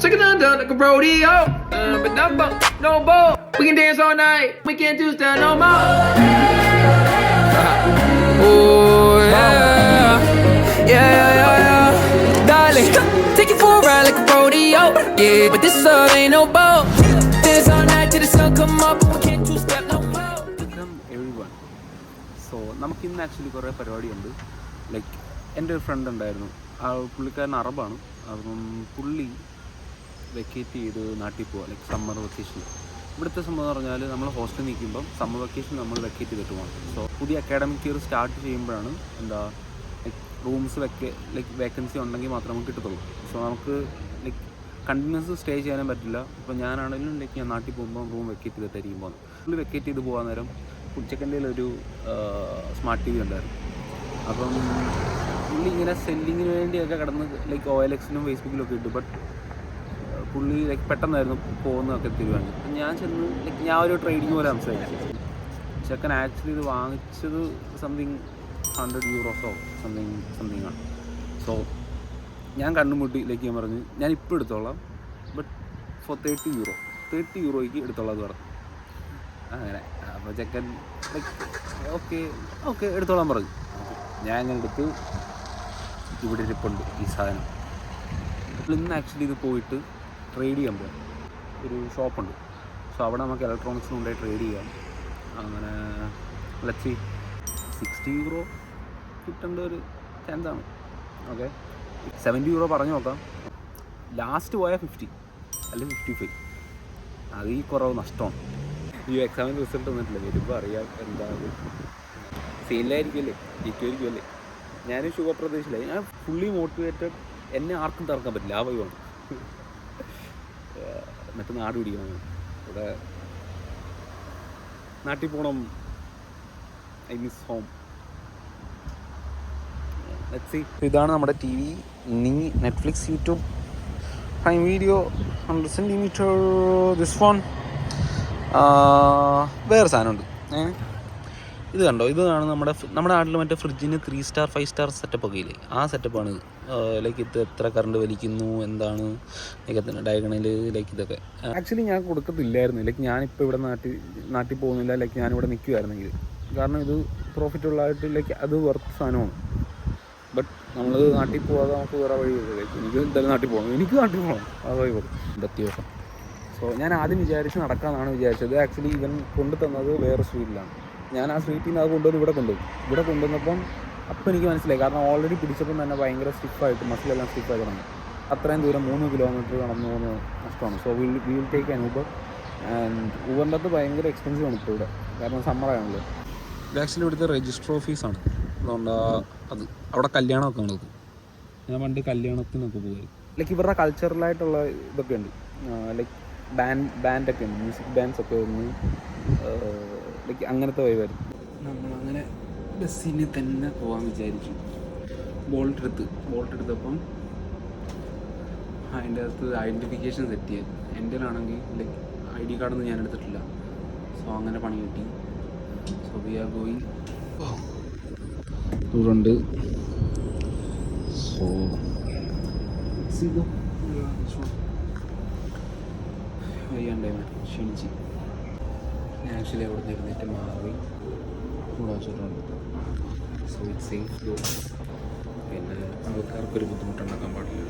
Sick it done like a rodeo. But no ball. We can dance all night. We can't do stuff no more. Oh yeah, yeah. Darling, take you for a ride like a rodeo. Yeah, but this love ain't no ball. Dance all night till the sun come up. We can't do stuff no more. Welcome everyone. So നമുക്കിന്ന് actually കുറേ പരിപാടിയുണ്ട്. Like എൻ്റെ ഒരു front ഉണ്ടായിരുന്നു, ആ പുള്ളിക്കാരൻ അറബാണ്. അപ്പം പുള്ളി വെക്കേറ്റ് ചെയ്ത് നാട്ടിൽ പോവുക, ലൈക്ക് സമ്മർ വെക്കേഷൻ. ഇവിടുത്തെ സംഭവം എന്ന് പറഞ്ഞാൽ നമ്മൾ ഹോസ്റ്റലിൽ നിൽക്കുമ്പം സമ്മർ വെക്കേഷൻ നമ്മൾ വെക്കേറ്റ് ചെയ്തിട്ട് പോകണം. സോ പുതിയ അക്കാഡമിക് ഇയർ സ്റ്റാർട്ട് ചെയ്യുമ്പോഴാണ് ലൈക്ക് റൂംസ് ലൈക്ക് വേക്കൻസി ഉണ്ടെങ്കിൽ മാത്രമേ നമുക്ക് കിട്ടത്തുള്ളൂ. സോ നമുക്ക് ലൈക്ക് കണ്ടിന്യൂസ് സ്റ്റേ ചെയ്യാനും പറ്റില്ല. ഇപ്പോൾ ഞാനാണെങ്കിലും ലൈക്ക് ഞാൻ നാട്ടിൽ പോകുമ്പോൾ റൂം വെക്കേറ്റ് ചെയ്തിട്ടായിരിക്കും പോകുന്നത്. പുള്ളി വെക്കേറ്റ് ചെയ്ത് പോകാൻ നേരം ഉച്ചക്കൻ്റെ ഒരു സ്മാർട്ട് TV ഉണ്ടായിരുന്നു. അപ്പം പുള്ളി ഇങ്ങനെ സെല്ലിങ്ങിന് വേണ്ടിയൊക്കെ കിടന്ന് ലൈക്ക് OLX-ലും ഫേസ്ബുക്കിലും ഒക്കെ ഇട്ടു. ബട്ട് പുള്ളി ലൈക്ക് പെട്ടെന്നായിരുന്നു പോകുന്നതൊക്കെ തീരുമാനിച്ചു. അപ്പം ഞാൻ ചെന്ന് ലൈക്ക് ഞാൻ ഒരു ട്രേഡിങ് പോലെ സംസാരിച്ചു. ചെക്കൻ ആക്ച്വലി ഇത് വാങ്ങിച്ചത് സംതിങ് €100 സംതിങ് ആണ്. സോ ഞാൻ കണ്ടുമുട്ടി ലൈക്ക് ഞാൻ പറഞ്ഞു ഞാൻ ഇപ്പോൾ എടുത്തോളാം, ബട്ട് ഫോർ €30 എടുത്തോളാം എന്ന് പറഞ്ഞു. അങ്ങനെ അപ്പോൾ ചെക്കൻ ലൈക്ക് ഓക്കെ എടുത്തോളാൻ പറഞ്ഞു. ഞാൻ അങ്ങനെ എടുത്ത് ഇവിടെ ഇരിപ്പുണ്ട് ഈ സാധനം. ഇന്ന് ആക്ച്വലി ഇത് പോയിട്ട് ട്രേഡ് ചെയ്യാൻ പോകും. ഒരു ഷോപ്പുണ്ട്. സോ അവിടെ നമുക്ക് ഇലക്ട്രോണിക്സിന് കൊണ്ടുപോയി ട്രേഡ് ചെയ്യാം. അങ്ങനെ ലക്ഷി €60 കിട്ടേണ്ട ഒരു ചാൻസാണ്. ഓക്കെ, €70 പറഞ്ഞു നോക്കാം. ലാസ്റ്റ് പോയാൽ 50 അല്ലെങ്കിൽ 55. അത് ഈ കുറവ് നഷ്ടമാണ്. ഈ എക്സാമിന് റിസൾട്ട് വന്നിട്ടില്ല, വരുമ്പോൾ അറിയാം എന്താണ്. സെയിലായിരിക്കുമല്ലേ, ജയിക്കുമായിരിക്കുമല്ലേ. ഞാൻ ശുഭപ്രതീക്ഷയില്ല. ഞാൻ ഫുള്ളി മോട്ടിവേറ്റഡ്. എന്നെ ആർക്കും തറക്കാൻ പറ്റില്ല, ആ വൈവാണ്. മറ്റു നാട് പിടിക്കണം, ഇവിടെ നാട്ടിൽ പോകണം. I miss home. ഇതാണ് നമ്മുടെ TV. നീ Netflix, YouTube, prime video, 100 centimetre, this phone. വേറെ സാധനമുണ്ട്. ഇത് കണ്ടോ, ഇതാണ് നമ്മുടെ നാട്ടിൽ മറ്റേ ഫ്രിഡ്ജിന് 3 സ്റ്റാർ 5 സ്റ്റാർ സെറ്റപ്പൊക്കെ ഇല്ലേ, ആ സെറ്റപ്പാണ് ഇത്. ലൈക്ക് ഇത് എത്ര കറണ്ട് വലിക്കുന്നു, എന്താണ് ലൈക്ക് ഡയഗണൽ, ലൈക്ക് ഇതൊക്കെ. ആക്ച്വലി ഞാൻ കൊടുക്കത്തില്ലായിരുന്നു. ലൈക്ക് ഞാനിപ്പോൾ ഇവിടെ നാട്ടിൽ പോകുന്നില്ല. ലൈക്ക് ഞാനിവിടെ നിൽക്കുമായിരുന്നെങ്കിൽ, കാരണം ഇത് പ്രോഫിറ്റുള്ളതായിട്ട് ലൈക്ക് അത് വർത്ത് സാധനമാണ്. ബട്ട് നമ്മൾ നാട്ടിൽ പോകാതെ നമുക്ക് വേറെ വഴി വരും. ലൈക്ക് എനിക്ക് എന്തായാലും നാട്ടിൽ പോകണം, എനിക്ക് നാട്ടിൽ പോകണം, ആ വഴി പോകും അത്യാവശ്യം. സോ ഞാൻ ആദ്യം വിചാരിച്ച് നടക്കാമെന്നാണ് വിചാരിച്ചത്. ആക്ച്വലി ഇവൻ കൊണ്ടു തന്നത് വേറെ സ്ട്രീറ്റിലാണ്. ഞാൻ ആ സ്ട്രീറ്റിൽ നിന്ന് അത് കൊണ്ടുവന്ന് ഇവിടെ കൊണ്ടുവന്നപ്പം അപ്പോൾ എനിക്ക് മനസ്സിലായി. കാരണം ഓൾറെഡി പിടിച്ചപ്പം തന്നെ ഭയങ്കര സ്റ്റിഫായിട്ട്, മസിലെല്ലാം സ്റ്റിഫായി തുടങ്ങി. അത്രയും ദൂരം 3 കിലോമീറ്റർ കടന്നു പോകുന്നത് നഷ്ടമാണ്. So will take an Uber. And ഊബറിൻ്റെ അകത്ത് ഭയങ്കര എക്സ്പെൻസീവ് ആണ് ഇപ്പോൾ ഇവിടെ, കാരണം സമ്മറാണല്ലോ. ഇത് ആക്ച്വലി ഇവിടുത്തെ രജിസ്റ്റർ ഓഫീസാണ്. അതുകൊണ്ട് അത് അവിടെ കല്യാണമൊക്കെ നടക്കും. ഞാൻ പണ്ട് കല്യാണത്തിനൊക്കെ പോകുമായിരുന്നു. ലൈക്ക് ഇവരുടെ കൾച്ചറലായിട്ടുള്ള ഇതൊക്കെ ഉണ്ട്. ലൈക്ക് ബാൻഡൊക്കെ ഉണ്ട്, മ്യൂസിക് ബാൻഡ്സ് ഒക്കെ ഒന്ന് ലൈക്ക് അങ്ങനത്തെ വൈവായിരുന്നു. നമ്മളങ്ങനെ ബസ്സിന് തന്നെ പോകാൻ വിചാരിച്ചു. ബോൾട്ട് എടുത്തപ്പം അതിൻ്റെ അകത്ത് ഐഡൻറ്റിഫിക്കേഷൻ സെറ്റ് ചെയ്യാൻ എൻ്റെലാണെങ്കിൽ ലൈക്ക് ID കാർഡൊന്നും ഞാൻ എടുത്തിട്ടില്ല. സോ അങ്ങനെ പണി കിട്ടി. So we are going. ദൂരമുണ്ട്. സോ വയ്യണ്ടേ ക്ഷണിച്ച് ഞാൻ ആക്ച്വലി അവിടെ നിന്ന് ഇരുന്നിട്ട് മാറി കൂടെ വെച്ചിട്ടുണ്ട്. So it safe go. പിന്നെ ആൾക്കാർക്കൊരു ബുദ്ധിമുട്ടുണ്ടാക്കാൻ പാടില്ല.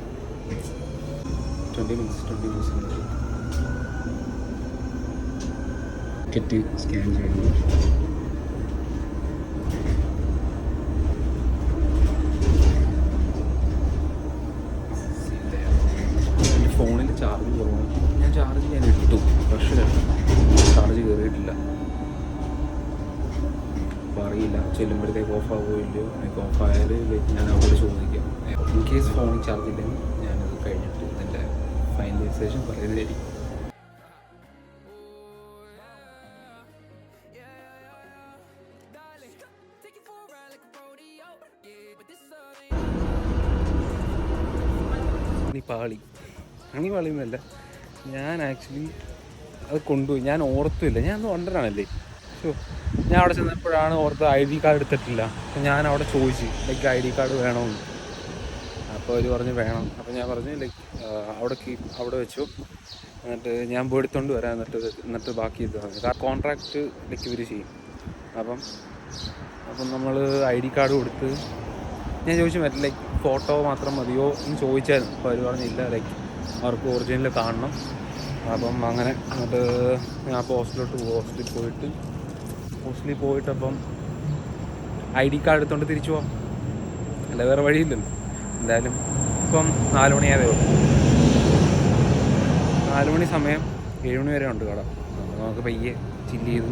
20 മിനിറ്റ്സ് ടിക്കറ്റ് സ്കാൻ ചെയ്യണം. ഫോണിൽ ചാർജ് കുറവാണ്. ഞാൻ ചാർജ് ചെയ്യാൻ ഇട്ടു, പക്ഷേ ചാർജ് കയറിയിട്ടില്ല. അപ്പോൾ അറിയില്ല ചെല്ലുമ്പോഴത്തേക്ക് ഓഫ് ആവുമോ ഇല്ലയോ. എനിക്ക് ഓഫായാൽ ഞാൻ അവിടെ ചോദിക്കാം. ഇൻ കേസ് ഫോണിൽ ചാർജ് ഇല്ലെങ്കിൽ ഞാനത് കഴിഞ്ഞിട്ട് ഇതിൻ്റെ ഫൈനലൈസേഷൻ പറയുന്നതായിരിക്കും. പാളിയൊന്നുമല്ല, ഞാൻ ആക്ച്വലി അത് കൊണ്ടുപോയി. ഞാൻ ഓർത്തുമില്ല, ഞാൻ വണ്ടറാണല്ലേ. സോ ഞാൻ അവിടെ ചെന്നപ്പോഴാണ് ഓർത്ത് ID കാർഡ് എടുത്തിട്ടില്ല. അപ്പോൾ ഞാൻ അവിടെ ചോദിച്ചു ലൈക്ക് ID കാർഡ് വേണമെന്ന്. അപ്പോൾ അവർ പറഞ്ഞ് വേണം. അപ്പോൾ ഞാൻ പറഞ്ഞു ലൈക്ക് അവിടെ വെച്ചു, എന്നിട്ട് ഞാൻ പോയി എടുത്തുകൊണ്ട് വരാം, എന്നിട്ട് ബാക്കി ഇത് ആ കോൺട്രാക്റ്റ് ലൈക്ക് ഇവർ ചെയ്യും. അപ്പം നമ്മൾ ID കാർഡ് കൊടുത്ത് ഞാൻ ചോദിച്ചു മറ്റേ ലൈക്ക് ഫോട്ടോ മാത്രം മതിയോ എന്ന് ചോദിച്ചായിരുന്നു. അപ്പോൾ അവർ പറഞ്ഞില്ല, ലൈക്ക് അവർക്ക് ഒറിജിനൽ കാണണം. അപ്പം അങ്ങനെ എന്നിട്ട് ഞാൻ അപ്പോൾ ഹോസ്റ്റലിൽ പോയിട്ട് അപ്പം ID കാർഡ് എടുത്തുകൊണ്ട് തിരിച്ചു പോകാം, അല്ല വേറെ വഴിയില്ലല്ലോ. എന്തായാലും ഇപ്പം 4 മണിയായതേ ഉള്ളൂ. 4 മണി സമയം, 7 മണി വരെ ഉണ്ട് കട. നമുക്ക് പയ്യെ ചില്ല് ചെയ്ത്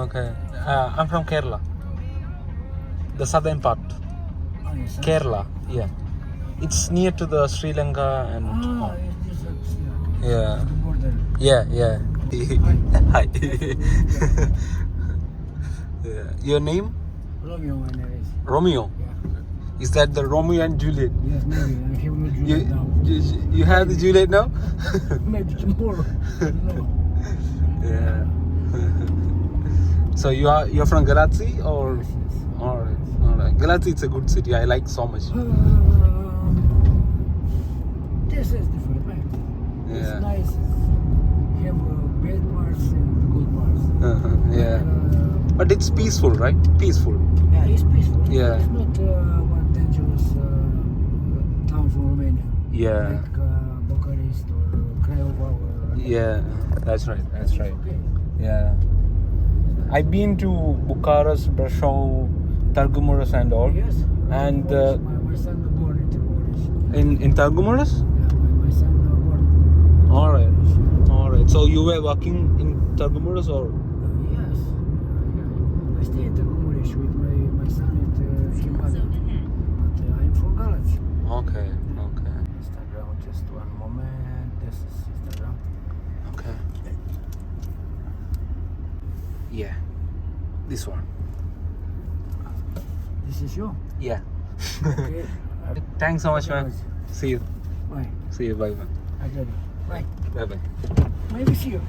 Okay. I'm from Kerala. The southern part. Oh, yes, sir. Kerala, yeah. It's near to the Sri Lanka and yeah. The border. Yeah. Hi. Yeah. Your name? Romeo, my name is. Romeo. Yeah. Is that the Romeo and Juliet? Yes, maybe. I have no Juliet now. You have the Juliet now? Maybe tomorrow. No. Yeah. So you're from Galatsi or? Yes, yes. Alright. Galatsi, it's a good city. I like so much. This is different, right? Yeah. It's nice. Have bad parts and good parts. Yeah. But it's peaceful, right? Peaceful. Yeah, it's peaceful. Yeah. It's not one dangerous town from Romania. Yeah. Like Bucharest or Craiova. Yeah. That's right. Okay. Yeah. I've been to Bucharest, Brasov, Targumoros and all. Yes. And my son was born in Targumoros. in Targumoros? Yeah, my son was born. Alright. So you were working in Targumoros or? Yes. I stay in Targumoros with my son and his mother. But I'm from Galați. Okay. Instagram, just one moment. This is Instagram. Okay. Yeah. This one. This is you? Yeah. Okay. Thanks so much, man. See you. Bye. Bye, man. I got it. Bye. Bye. Maybe see you.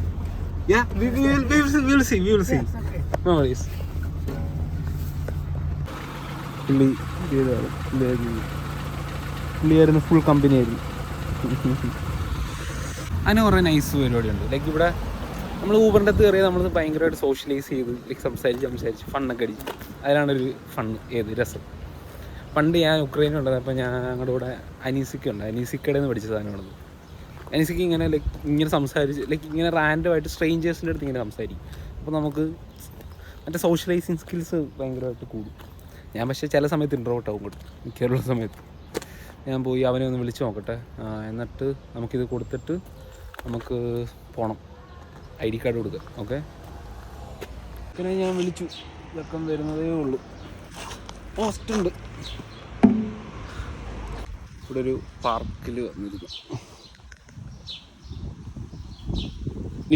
Yeah, we will see. Yes, okay. No worries. പുള്ളിയായിരുന്നു full company ആയിരുന്നു. അതിന് കുറേ nice പരിപാടിയുണ്ട്. Like ഇവിടെ നമ്മൾ ഊബറിൻ്റെ അകത്ത് കയറിയത് നമ്മൾ ഭയങ്കരമായിട്ട് സോഷ്യലൈസ് ചെയ്ത് ലൈക്ക് സംസാരിച്ച് ഫണ്ണൊക്കെ അടിച്ച് അതിലാണൊരു രസം. പണ്ട് ഞാൻ ഉക്രൈനിലുണ്ടായത്. അപ്പോൾ ഞാൻ ഞങ്ങളുടെ കൂടെ അനീസിക്കയുടെ നിന്ന് പഠിച്ച സാധനമാണത്. അനീസിക്ക് ഇങ്ങനെ ഇങ്ങനെ സംസാരിച്ച് ഇങ്ങനെ റാൻഡമായിട്ട് സ്ട്രേഞ്ചേഴ്സിൻ്റെ അടുത്ത് ഇങ്ങനെ സംസാരിക്കും. അപ്പോൾ നമുക്ക് മറ്റേ സോഷ്യലൈസിങ് സ്കിൽസ് ഭയങ്കരമായിട്ട് കൂടും. ഞാൻ പക്ഷേ ചില സമയത്ത് ഇൻട്രോവേർട്ട് ആവും കൂടെ. മിക്കുള്ള സമയത്ത് ഞാൻ പോയി അവനെ ഒന്ന് വിളിച്ച് നോക്കട്ടെ, എന്നിട്ട് നമുക്കിത് കൊടുത്തിട്ട് നമുക്ക് പോകണം. ID കാർഡ് കൊടുക്കുക. ഓക്കെ. പിന്നെ ഞാൻ വിളിച്ചു, ഇതൊക്കെ വരുന്നതേ ഉള്ളൂ. പോസ്റ്റുണ്ട് ഇവിടെ ഒരു പാർക്കിൽ വന്നിരിക്കും.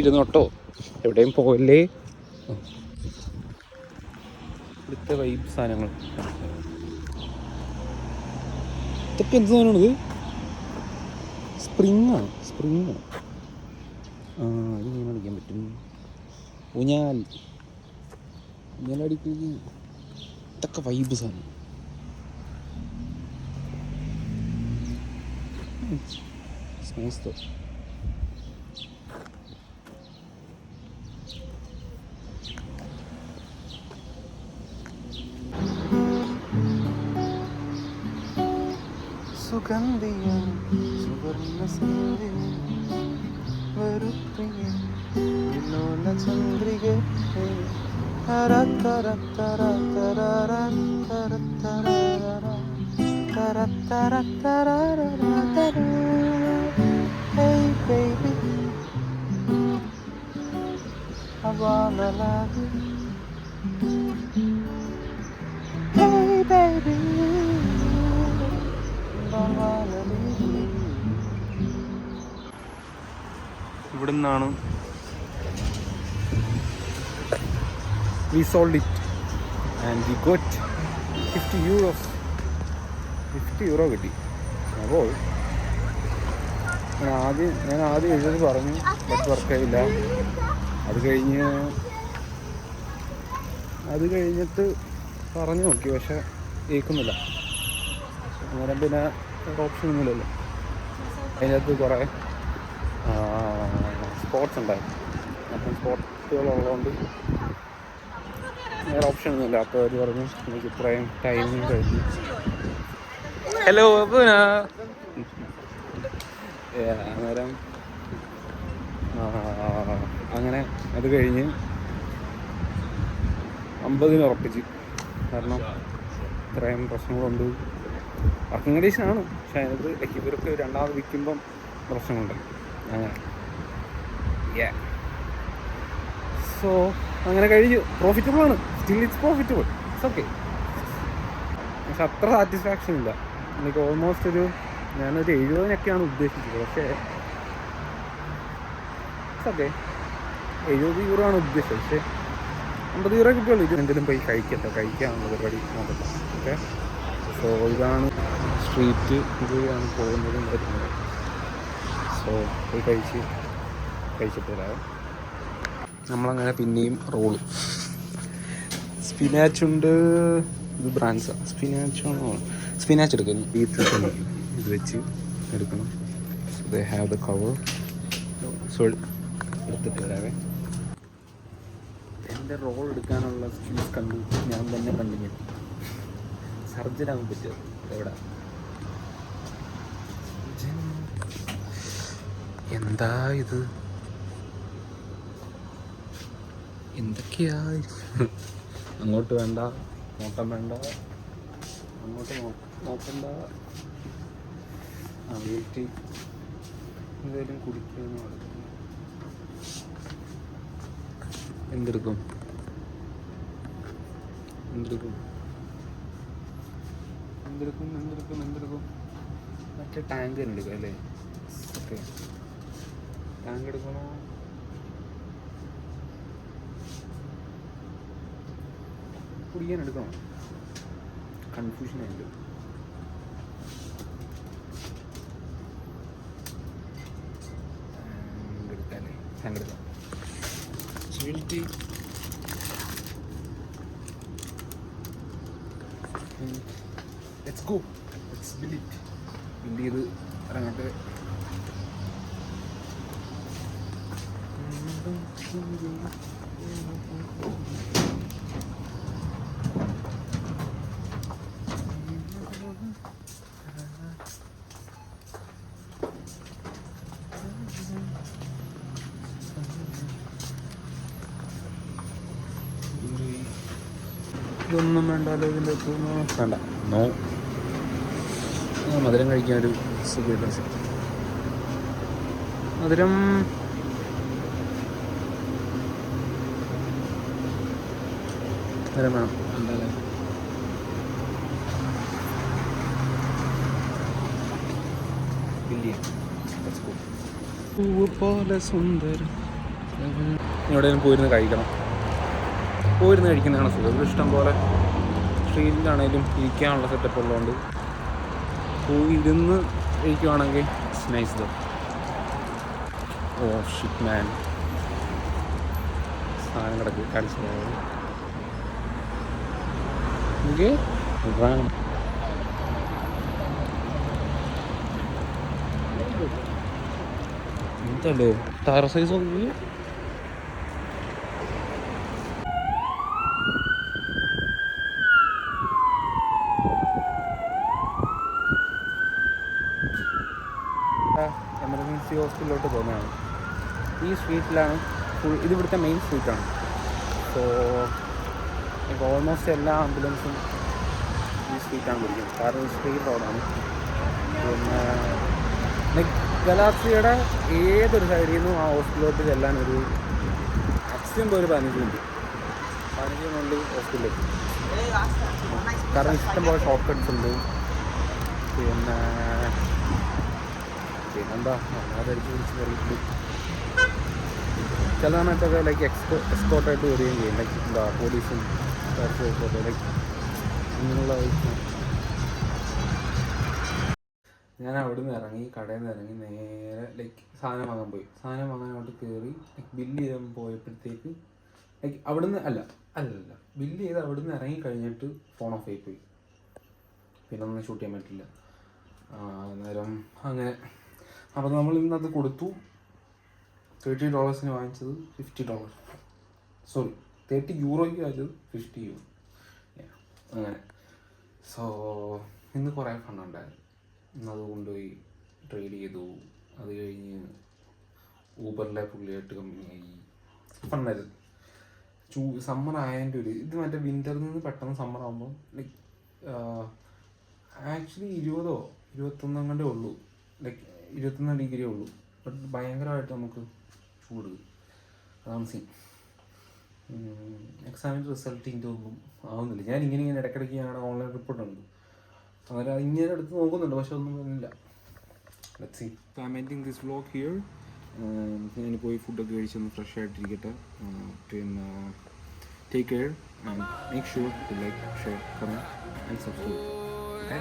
ഇരുന്നോട്ടോ, എവിടെയും പോകല്ലേ. ഇവിടുത്തെ വൈബ് സാധനങ്ങൾ. ഇതൊക്കെ എന്ത് സാധനമാണിത്? സ്പ്രിങ്ങാണ്. ഇത് ഇങ്ങനെ അടിക്കാൻ പറ്റും. ഊഞ്ഞാലടിക്കുക. ഇതൊക്കെ വൈബ് സാധനം. സുഗന്ധിയും സുവർണ്ണ Chandrika Hey baby, I wanna love you. Hey baby, don't wanna leave you. ഇവിടുന്നാണ് we sold it and we got €50. €50 കിട്ടി. അപ്പോൾ ഞാൻ ആദ്യം എഴുതി പറഞ്ഞു, ബട്ട് വർക്കായില്ല. അത് കഴിഞ്ഞിട്ട് പറഞ്ഞു നോക്കി, പക്ഷെ കേൾക്കുന്നില്ല. അന്നേരം പിന്നെ ഓപ്ഷൻ ഒന്നുമില്ലല്ലോ. അതിനകത്ത് കുറേ സ്പോട്ട്സ് ഉണ്ടായിരുന്നു. അപ്പം സ്പോട്ടുകളുള്ളതുകൊണ്ട് വേറെ ഓപ്ഷൻ ഒന്നുമില്ല. അപ്പോൾ അവർ പറഞ്ഞു എനിക്ക് ഇത്രയും ടൈമിങ് കഴിഞ്ഞു. ഹലോ അന്നേരം അങ്ങനെ അത് കഴിഞ്ഞ് 50 ഉറപ്പിച്ച്. കാരണം ഇത്രയും പ്രശ്നങ്ങളുണ്ട്. വർക്കിംഗ് കണ്ടീഷനാണ്, പക്ഷേ അതിനകത്ത് ഇവർക്ക് രണ്ടാമത് വിൽക്കുമ്പം പ്രശ്നമുണ്ട്. അങ്ങനെ സോ അങ്ങനെ കഴിഞ്ഞു. പ്രോഫിറ്റബിളാണ്, still it's profitable, it's okay. പക്ഷെ അത്ര സാറ്റിസ്ഫാക്ഷൻ ഇല്ല. എനിക്ക് ഓൾമോസ്റ്റ് ഞാനൊരു 70 ഉദ്ദേശിച്ചത്. പക്ഷേ ഇറ്റ്സ് ഓക്കെ. €70 ആണ് ഉദ്ദേശിച്ചത്. പക്ഷേ €50 കിട്ടുള്ളൂ. ഇത് എന്തെങ്കിലും പോയി കഴിക്കാനുള്ള പരിപാടി നോക്കട്ടെ. ഓക്കെ. സോ ഇതാണ് സ്ട്രീറ്റ്, ഇതാണ് പോകുന്നതും വരുന്നത്. സോ പോയി കഴിച്ചിട്ട് വരാം. നമ്മളങ്ങനെ പിന്നെയും റോള് സ്പിനാച്ചുണ്ട്. ഇത് ബ്രാൻഡ്സാണ്. സ്പിനാച്ച് എടുക്കുന്നു. ബീഫ് ഇത് വെച്ച് എടുക്കണം. They have the cover. So എടുത്തിട്ട് വരാവേ. എൻ്റെ റോൾ എടുക്കാനുള്ള സ്കിൽസ് കണ്ടു ഞാൻ തന്നെ കണ്ടിന്യൂ. സർജനാകാൻ പറ്റുമോ? എവിടെ എന്താ ഇത്? എന്തൊക്കെയാ? അങ്ങോട്ട് വേണ്ട, നോട്ടം വേണ്ട, അങ്ങോട്ട് നോക്കണ്ട. വീട്ടിൽ എന്തെങ്കിലും കുടിക്കുന്നു. എന്തെടുക്കും മറ്റേ ടാങ്ക് എടുക്കാം അല്ലേ? ഓക്കെ, ടാങ്ക് എടുക്കണോ? കുടിക്കാൻ എടുക്കണോ? കൺഫ്യൂഷനായിട്ട്. എടുക്കാല്ലേ? ടാങ്ക് എടുക്കാം. Let's go. Let's build it. Build ചെയ്ത് ഇറങ്ങട്ടെ. ഇതൊന്നും വേണ്ടല്ലോ. ഇതിൻ്റെ വേണ്ട. നോ, മധുരം കഴിക്കാൻ ഒരു സുഖമില്ല. മധുരം വേണം. എന്തായാലും പോലെ സുന്ദരം. എവിടെയും പോയിരുന്ന് കഴിക്കണം. പോയിരുന്ന് കഴിക്കുന്നതാണ് സുഖം. ഇഷ്ടം പോലെ സ്ട്രീറ്റിലാണേലും ഇരിക്കാനുള്ള സെറ്റപ്പ് ഉള്ളതുകൊണ്ട് പോയി ഇരുന്ന് കഴിക്കുവാണെങ്കിൽ it's nice though. Oh shit man, സാധനം കിടക്ക് കാണിച്ചു. ഓക്കെ, എന്തല്ലോ ടയർ സൈസ് നോക്കി. എമർജൻസി ഹോസ്പിറ്റലിലോട്ട് പോകുന്നതാണ്. ഈ സ്ട്രീറ്റിലാണ് ഫുൾ. ഇത് ഇവിടുത്തെ മെയിൻ സ്ട്രീറ്റാണ്. സോ ഓൾമോസ്റ്റ് എല്ലാ ആംബുലൻസും ഈ സ്ട്രീറ്റാണ് പിടിക്കുന്നത്. കാരണം ഈ സ്ട്രീറ്റ് റോഡാണ്. പിന്നെ ഗലാക്സിയുടെ ഏതൊരു സൈഡിൽ നിന്നും ആ ഹോസ്പിറ്റലിലോട്ട് ചെല്ലാൻ ഒരു മാക്സിമം ഒരു 15 മിനിറ്റ് ഹോസ്പിറ്റലിലേക്ക്. കാരണം ഇഷ്ടംപോലെ ഷോർട്ട് കട്ട്സ് ഉണ്ട്. പിന്നെന്താ അടിച്ച് പിടിച്ച് കയറിയിട്ട് ചില സമയത്തൊക്കെ ലൈക്ക് എക്സ്പോർട്ടായിട്ട് വരികയും ചെയ്യും. ലൈക്ക് എന്താ പോലീസും ലൈക്ക് അങ്ങനെയുള്ള ഞാൻ അവിടെ നിന്ന് ഇറങ്ങി, കടയിൽ നിന്ന് ഇറങ്ങി നേരെ ലൈക്ക് സാധനം വാങ്ങാൻ പോയി. സാധനം വാങ്ങാനോട്ട് കയറി ലൈക്ക് ബില്ല് ചെയ്യാൻ പോയപ്പോഴത്തേക്ക് ലൈക്ക് അവിടെ നിന്ന് അല്ലല്ല ബില്ല് ചെയ്ത് അവിടെ നിന്ന് ഇറങ്ങി കഴിഞ്ഞിട്ട് ഫോൺ ഓഫ് ആയിപ്പോയി. പിന്നെ ഒന്നും ഷൂട്ട് ചെയ്യാൻ പറ്റില്ല. അന്നേരം അങ്ങനെ അപ്പോൾ നമ്മൾ ഇന്നത് കൊടുത്തു. $30 വാങ്ങിച്ചത് $50. സോറി, €30 വാങ്ങിച്ചത് €50. അങ്ങനെ. സോ ഇന്ന് കുറേ ഫണ്ടുണ്ടായിരുന്നു. ഇന്നത് കൊണ്ടുപോയി ട്രേഡ് ചെയ്തു. അത് കഴിഞ്ഞ് ഊബറിലെ പുള്ളിയായിട്ട് കമ്പനിയായി. ഫണ്ടായിരുന്നു. സമ്മർ ആയതിൻ്റെ ഒരു ഇത് മറ്റേ വിൻ്ററിൽ നിന്ന് പെട്ടെന്ന് സമ്മർ ആകുമ്പോൾ ലൈക്ക് ആക്ച്വലി 20-21 കണ്ടേ ഉള്ളൂ. ലൈക്ക് 21 ഡിഗ്രി ഉള്ളൂ. ബട്ട് ഭയങ്കരമായിട്ട് നമുക്ക് ചൂട്. അതാണ് സീൻ. എക്സാമിൻ്റെ റിസൾട്ട് ഇതിൻ്റെ ഒന്നും ആവുന്നില്ല. ഞാൻ ഇങ്ങനെ ഇടയ്ക്കിടയ്ക്ക് ഞങ്ങളുടെ ഓൺലൈൻ റിപ്പോർട്ടുണ്ട്. അങ്ങനെ ഇങ്ങനെ എടുത്ത് നോക്കുന്നുണ്ട്, പക്ഷെ ഒന്നും ഇല്ല. Let's see. I am ending this vlog here. ഞാൻ പോയി ഫുഡൊക്കെ കഴിച്ചൊന്ന് ഫ്രഷ് ആയിട്ടിരിക്കട്ടെ. പിന്നെ take care and make sure to like, share, comment and subscribe. Okay.